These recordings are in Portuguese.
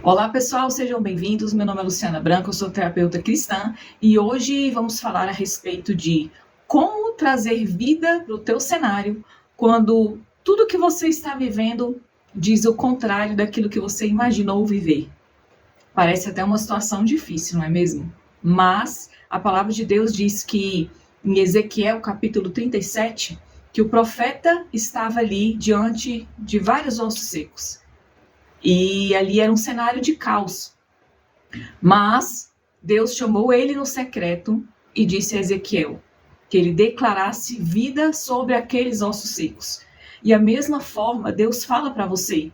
Olá pessoal, sejam bem-vindos. Meu nome é Luciana Branco, eu sou terapeuta cristã e hoje vamos falar a respeito de como trazer vida para o teu cenário quando tudo que você está vivendo diz o contrário daquilo que você imaginou viver. Parece até uma situação difícil, não é mesmo? Mas a palavra de Deus diz que em Ezequiel capítulo 37, que o profeta estava ali diante de vários ossos secos. E ali era um cenário de caos. Mas Deus chamou ele no secreto e disse a Ezequiel que ele declarasse vida sobre aqueles ossos secos. E a mesma forma Deus fala para você.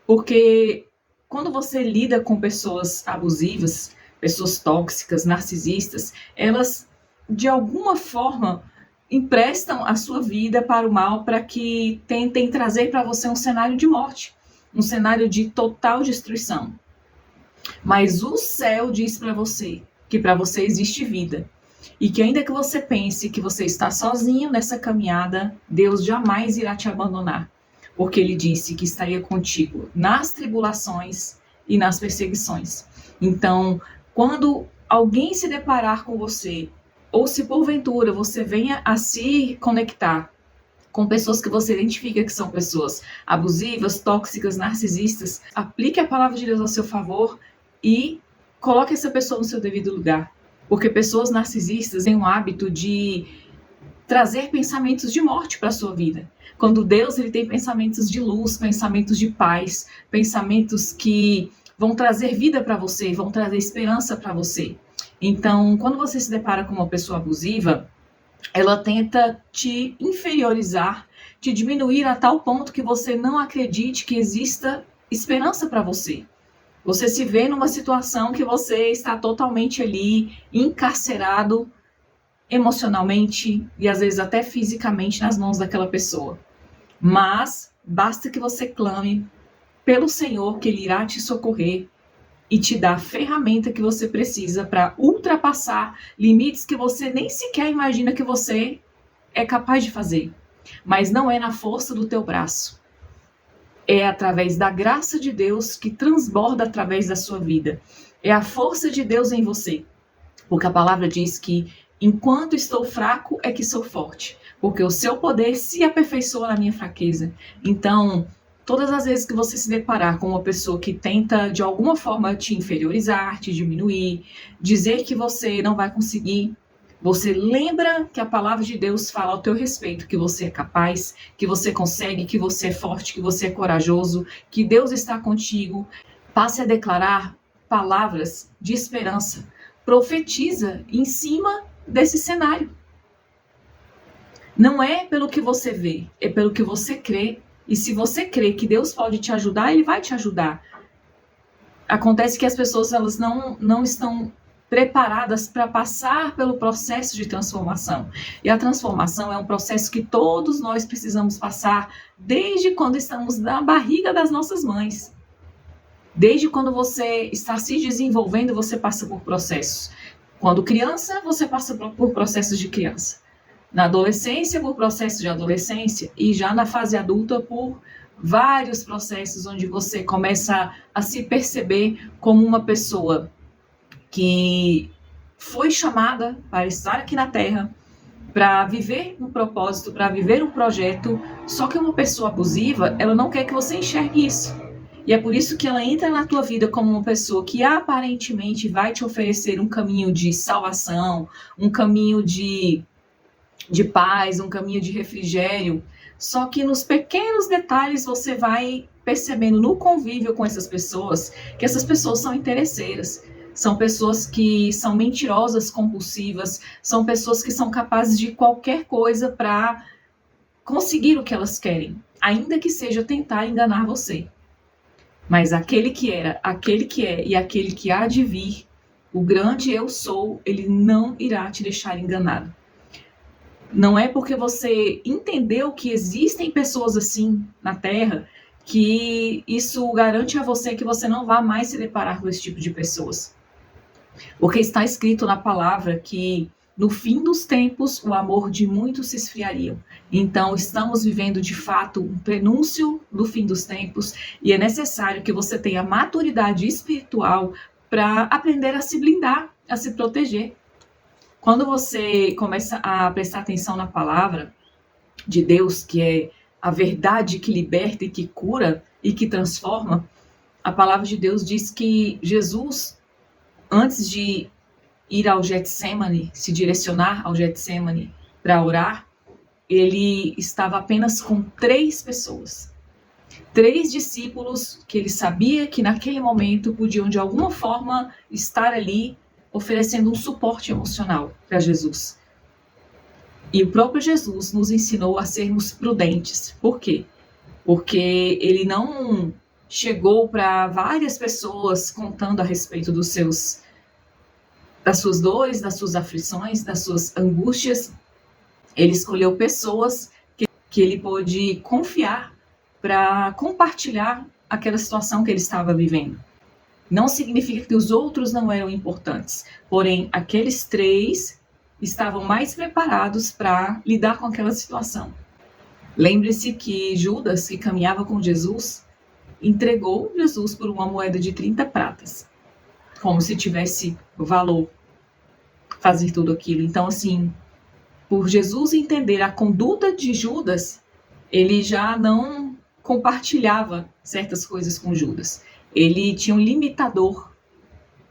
Porque quando você lida com pessoas abusivas, pessoas tóxicas, narcisistas, elas de alguma forma emprestam a sua vida para o mal, para que tentem trazer para você um cenário de morte, um cenário de total destruição. Mas o céu diz para você que para você existe vida. E que ainda que você pense que você está sozinho nessa caminhada, Deus jamais irá te abandonar. Porque ele disse que estaria contigo nas tribulações e nas perseguições. Então, quando alguém se deparar com você, ou se porventura você venha a se conectar com pessoas que você identifica que são pessoas abusivas, tóxicas, narcisistas, aplique a palavra de Deus ao seu favor e coloque essa pessoa no seu devido lugar. Porque pessoas narcisistas têm o hábito de trazer pensamentos de morte para a sua vida. Quando Deus ele tem pensamentos de luz, pensamentos de paz, pensamentos que vão trazer vida para você, vão trazer esperança para você. Então, quando você se depara com uma pessoa abusiva, ela tenta te inferiorizar, te diminuir a tal ponto que você não acredite que exista esperança para você. Você se vê numa situação que você está totalmente ali, encarcerado emocionalmente e às vezes até fisicamente nas mãos daquela pessoa. Mas basta que você clame pelo Senhor, que Ele irá te socorrer e te dar a ferramenta que você precisa para ultrapassar limites que você nem sequer imagina que você é capaz de fazer. Mas não é na força do teu braço. É através da graça de Deus que transborda através da sua vida. É a força de Deus em você. Porque a palavra diz que enquanto estou fraco é que sou forte. Porque o seu poder se aperfeiçoa na minha fraqueza. Então, todas as vezes que você se deparar com uma pessoa que tenta, de alguma forma, te inferiorizar, te diminuir, dizer que você não vai conseguir, você lembra que a palavra de Deus fala ao teu respeito, que você é capaz, que você consegue, que você é forte, que você é corajoso, que Deus está contigo. Passe a declarar palavras de esperança. Profetiza em cima desse cenário. Não é pelo que você vê, é pelo que você crê. E se você crê que Deus pode te ajudar, Ele vai te ajudar. Acontece que as pessoas elas não estão preparadas para passar pelo processo de transformação. E a transformação é um processo que todos nós precisamos passar desde quando estamos na barriga das nossas mães. Desde quando você está se desenvolvendo, você passa por processos. Quando criança, você passa por processos de criança. Na adolescência, por processos de adolescência. E já na fase adulta, por vários processos onde você começa a se perceber como uma pessoa que foi chamada para estar aqui na Terra, para viver um propósito, para viver um projeto. Só que uma pessoa abusiva, ela não quer que você enxergue isso. E é por isso que ela entra na tua vida como uma pessoa que aparentemente vai te oferecer um caminho de salvação, um caminho de paz, um caminho de refrigério. Só que nos pequenos detalhes você vai percebendo no convívio com essas pessoas que essas pessoas são interesseiras. São pessoas que são mentirosas, compulsivas, são pessoas que são capazes de qualquer coisa para conseguir o que elas querem, ainda que seja tentar enganar você. Mas aquele que era, aquele que é e aquele que há de vir, o grande eu sou, ele não irá te deixar enganado. Não é porque você entendeu que existem pessoas assim na Terra que isso garante a você que você não vai mais se deparar com esse tipo de pessoas. Porque está escrito na palavra que no fim dos tempos, o amor de muitos se esfriaria. Então, estamos vivendo, de fato, um prenúncio do fim dos tempos e é necessário que você tenha maturidade espiritual para aprender a se blindar, a se proteger. Quando você começa a prestar atenção na palavra de Deus, que é a verdade que liberta e que cura e que transforma, a palavra de Deus diz que Jesus, antes de ir ao Getsemane, se direcionar ao Getsemane para orar, ele estava apenas com 3 pessoas. 3 discípulos que ele sabia que naquele momento podiam de alguma forma estar ali oferecendo um suporte emocional para Jesus. E o próprio Jesus nos ensinou a sermos prudentes. Por quê? Porque ele não chegou para várias pessoas contando a respeito das suas dores, das suas aflições, das suas angústias. Ele escolheu pessoas que ele pôde confiar para compartilhar aquela situação que ele estava vivendo. Não significa que os outros não eram importantes, porém, aqueles 3 estavam mais preparados para lidar com aquela situação. Lembre-se que Judas, que caminhava com Jesus, entregou Jesus por uma moeda de 30 pratas, como se tivesse valor fazer tudo aquilo. Então, assim, por Jesus entender a conduta de Judas, ele já não compartilhava certas coisas com Judas. Ele tinha um limitador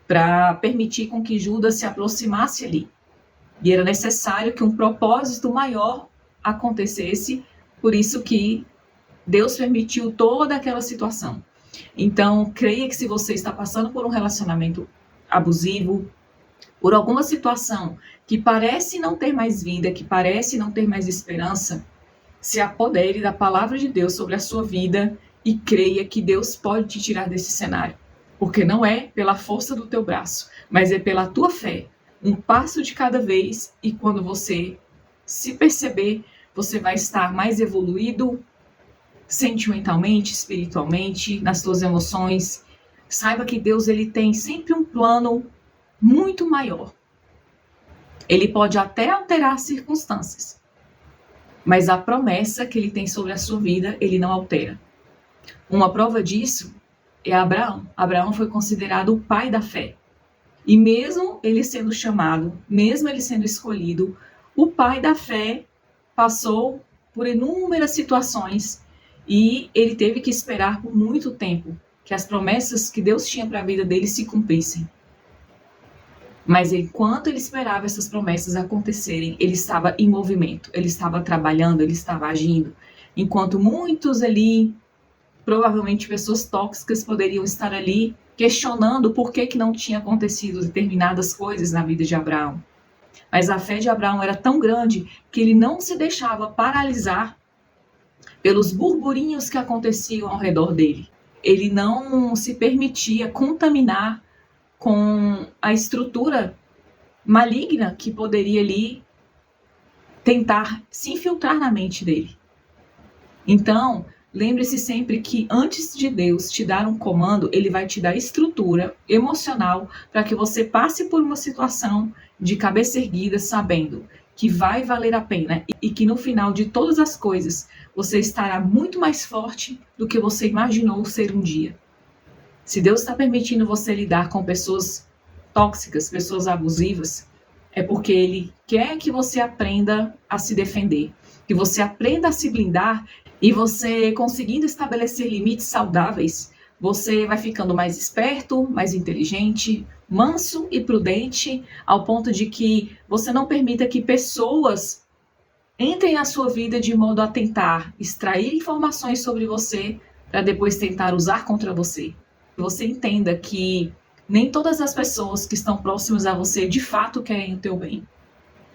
para permitir com que Judas se aproximasse ali. E era necessário que um propósito maior acontecesse, por isso que Deus permitiu toda aquela situação. Então, creia que se você está passando por um relacionamento abusivo, por alguma situação que parece não ter mais vida, que parece não ter mais esperança, se apodere da palavra de Deus sobre a sua vida e creia que Deus pode te tirar desse cenário. Porque não é pela força do teu braço, mas é pela tua fé. Um passo de cada vez, e quando você se perceber, você vai estar mais evoluído sentimentalmente, espiritualmente, nas suas emoções. Saiba que Deus ele tem sempre um plano muito maior. Ele pode até alterar as circunstâncias, mas a promessa que ele tem sobre a sua vida, ele não altera. Uma prova disso é Abraão. Abraão foi considerado o pai da fé. E mesmo ele sendo chamado, mesmo ele sendo escolhido, o pai da fé passou por inúmeras situações e ele teve que esperar por muito tempo que as promessas que Deus tinha para a vida dele se cumprissem. Mas enquanto ele esperava essas promessas acontecerem, ele estava em movimento, ele estava trabalhando, ele estava agindo. Enquanto muitos ali, provavelmente pessoas tóxicas, poderiam estar ali questionando por que não tinha acontecido determinadas coisas na vida de Abraão. Mas a fé de Abraão era tão grande que ele não se deixava paralisar pelos burburinhos que aconteciam ao redor dele. Ele não se permitia contaminar com a estrutura maligna que poderia ali tentar se infiltrar na mente dele. Então, lembre-se sempre que antes de Deus te dar um comando, ele vai te dar estrutura emocional para que você passe por uma situação de cabeça erguida, sabendo que vai valer a pena e que no final de todas as coisas você estará muito mais forte do que você imaginou ser um dia. Se Deus está permitindo você lidar com pessoas tóxicas, pessoas abusivas, é porque Ele quer que você aprenda a se defender, que você aprenda a se blindar, e você conseguindo estabelecer limites saudáveis, você vai ficando mais esperto, mais inteligente, manso e prudente, ao ponto de que você não permita que pessoas entrem na sua vida de modo a tentar extrair informações sobre você para depois tentar usar contra você. Que você entenda que nem todas as pessoas que estão próximas a você de fato querem o teu bem.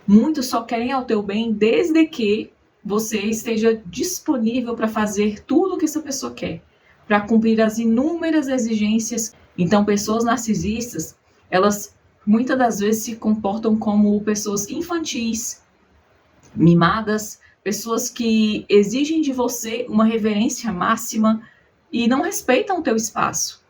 Muitos só querem o teu bem desde que você esteja disponível para fazer tudo o que essa pessoa quer, para cumprir as inúmeras exigências. Então, pessoas narcisistas, elas muitas das vezes se comportam como pessoas infantis, mimadas, pessoas que exigem de você uma reverência máxima e não respeitam o teu espaço.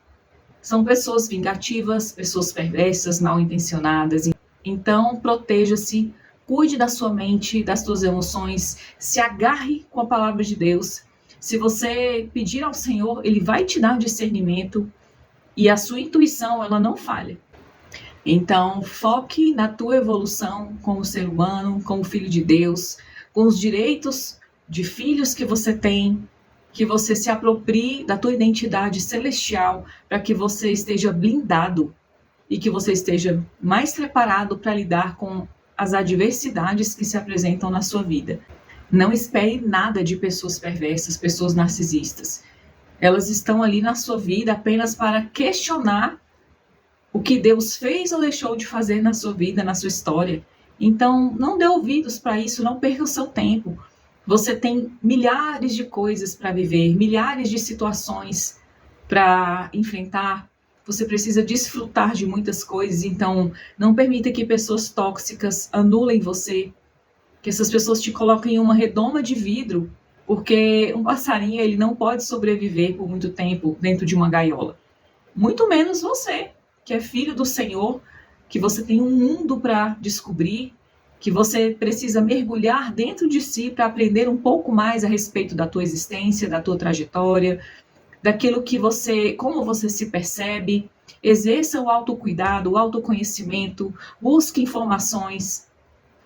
São pessoas vingativas, pessoas perversas, mal intencionadas. Então, proteja-se, cuide da sua mente, das suas emoções, se agarre com a palavra de Deus. Se você pedir ao Senhor, Ele vai te dar discernimento e a sua intuição, ela não falha. Então, foque na tua evolução como ser humano, como filho de Deus, com os direitos de filhos que você tem, que você se aproprie da tua identidade celestial, para que você esteja blindado e que você esteja mais preparado para lidar com as adversidades que se apresentam na sua vida. Não espere nada de pessoas perversas, pessoas narcisistas. Elas estão ali na sua vida apenas para questionar o que Deus fez ou deixou de fazer na sua vida, na sua história. Então, não dê ouvidos para isso, não perca o seu tempo. Você tem milhares de coisas para viver, milhares de situações para enfrentar. Você precisa desfrutar de muitas coisas, então não permita que pessoas tóxicas anulem você, que essas pessoas te coloquem em uma redoma de vidro, porque um passarinho ele não pode sobreviver por muito tempo dentro de uma gaiola. Muito menos você, que é filho do Senhor, que você tem um mundo para descobrir, que você precisa mergulhar dentro de si para aprender um pouco mais a respeito da tua existência, da tua trajetória, daquilo que você, como você se percebe. Exerça o autocuidado, o autoconhecimento, busque informações,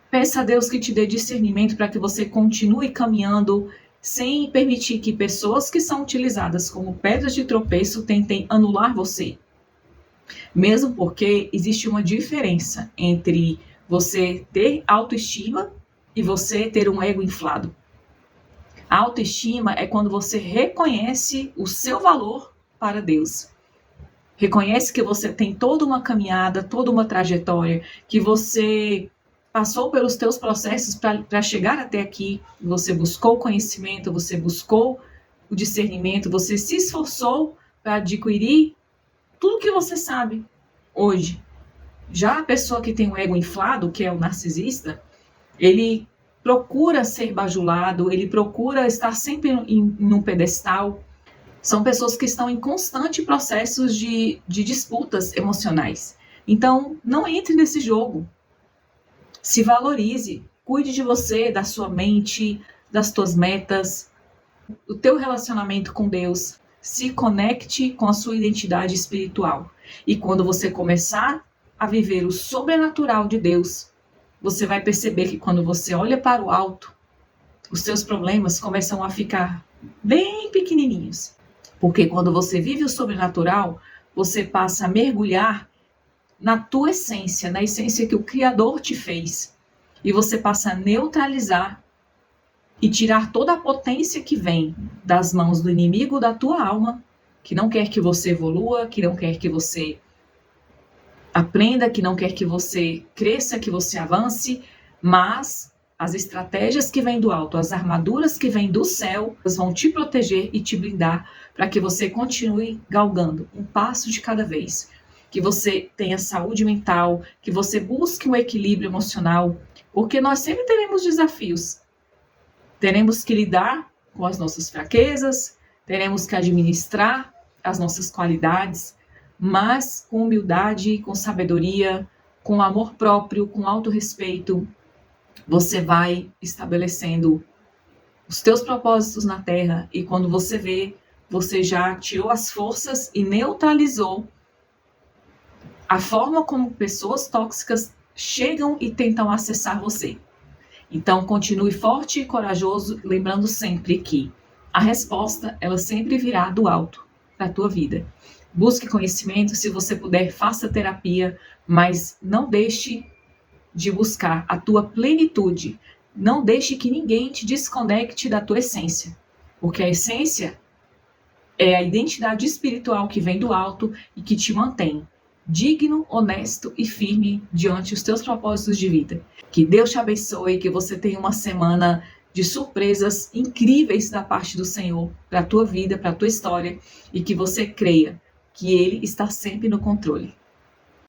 peça a Deus que te dê discernimento para que você continue caminhando sem permitir que pessoas que são utilizadas como pedras de tropeço tentem anular você. Mesmo porque existe uma diferença entre você ter autoestima e você ter um ego inflado. A autoestima é quando você reconhece o seu valor para Deus. Reconhece que você tem toda uma caminhada, toda uma trajetória, que você passou pelos teus processos para chegar até aqui. Você buscou conhecimento, você buscou o discernimento, você se esforçou para adquirir tudo que você sabe hoje. Já a pessoa que tem o ego inflado, que é o narcisista, ele procura ser bajulado, ele procura estar sempre em um pedestal. São pessoas que estão em constante processos de disputas emocionais. Então, não entre nesse jogo. Se valorize, cuide de você, da sua mente, das tuas metas, do teu relacionamento com Deus. Se conecte com a sua identidade espiritual. E quando você começar a viver o sobrenatural de Deus, você vai perceber que quando você olha para o alto, os seus problemas começam a ficar bem pequenininhos. Porque quando você vive o sobrenatural, você passa a mergulhar na tua essência, na essência que o Criador te fez. E você passa a neutralizar e tirar toda a potência que vem das mãos do inimigo da tua alma, que não quer que você evolua, que não quer que você aprenda, que não quer que você cresça, que você avance, mas as estratégias que vêm do alto, as armaduras que vêm do céu, elas vão te proteger e te blindar para que você continue galgando um passo de cada vez. Que você tenha saúde mental, que você busque um equilíbrio emocional, porque nós sempre teremos desafios. Teremos que lidar com as nossas fraquezas, teremos que administrar as nossas qualidades, mas com humildade, com sabedoria, com amor próprio, com autorrespeito, você vai estabelecendo os teus propósitos na Terra e quando você vê, você já tirou as forças e neutralizou a forma como pessoas tóxicas chegam e tentam acessar você. Então, continue forte e corajoso, lembrando sempre que a resposta, ela sempre virá do alto para a tua vida. Busque conhecimento, se você puder, faça terapia, mas não deixe de buscar a tua plenitude. Não deixe que ninguém te desconecte da tua essência, porque a essência é a identidade espiritual que vem do alto e que te mantém digno, honesto e firme diante dos teus propósitos de vida. Que Deus te abençoe, que você tenha uma semana de surpresas incríveis da parte do Senhor para a tua vida, para a tua história e que você creia que Ele está sempre no controle.